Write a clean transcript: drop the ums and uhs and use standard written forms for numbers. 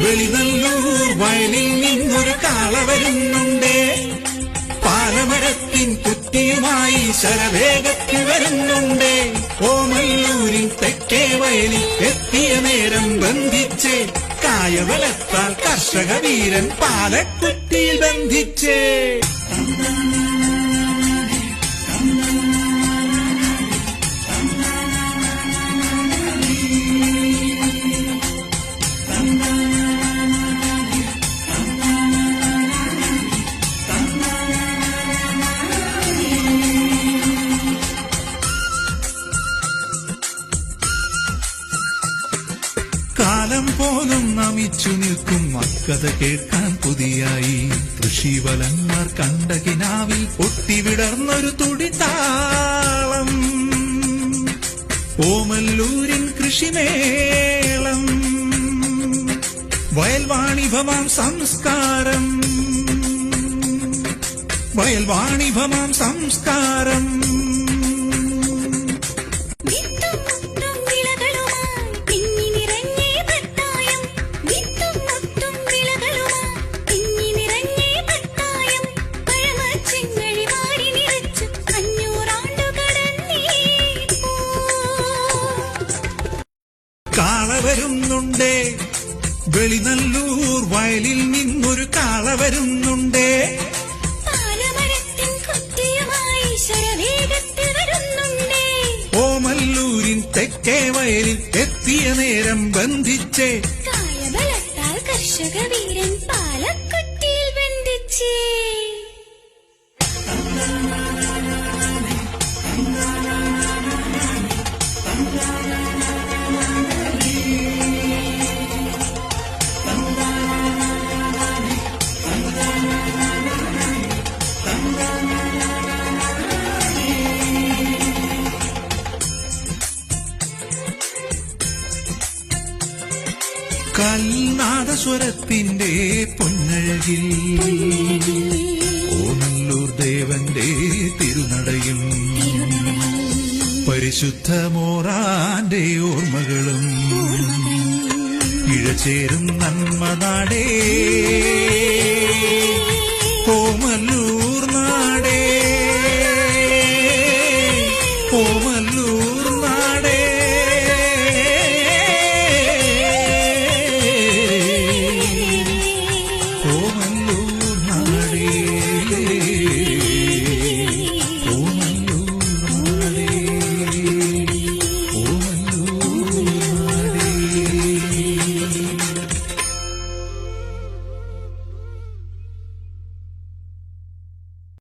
വെളിനല്ലൂർ വയലിൽ നിന്നൊരു കാള വരുന്നുണ്ടേ. പാലമരത്തിൻ കുറ്റിയുമായി ശരവേഗത്തിൽ വരുന്നുണ്ടേ. ഓമല്ലൂരിൻ തെക്കേ വയലിൽ എത്തിയ നേരം ബന്ധിച്ച് കായവലത്താൽ കർഷക വീരൻ പാലക്കുറ്റിയിൽ ബന്ധിച്ചേ. കാലം പോലും നമിച്ചു നിൽക്കും മക്കഥ കേൾക്കാൻ പുതിയായി. കൃഷിവലന്മാർ കണ്ട കിനാവിൽ പൊട്ടിവിടർന്നൊരു തുടിതാളം. ഓമല്ലൂരിൻ കൃഷിമേളം, വയൽവാണിഭമാം സംസ്കാരം, വയൽവാണിഭമാം സംസ്കാരം. കാള വരുന്നുണ്ടേ, വെളിനല്ലൂർ വയലിൽ നിന്നൊരു കാള വരുന്നുണ്ടേ. പാലമരത്തിൻ കുറ്റിയുമായി ശരവേഗത്തിൽ വരുന്നുണ്ടേ. ഓമല്ലൂരിൻ തെക്കേ വയലിൽ എത്തിയ നേരം ബന്ധിച്ചേ. കായബലത്താൽ കർഷക വീരൻ പാലക്കുറ്റിയിൽ ബന്ധിച്ചേ. കൽനാദസ്വരത്തിന്റെ പൊന്നഴകിൽ ഓമല്ലൂർ ദേവന്റെ തിരുനടയും പരിശുദ്ധ മോറാന്റെ ഓർമ്മകളും ഇഴചേരും നന്മ നാടേ.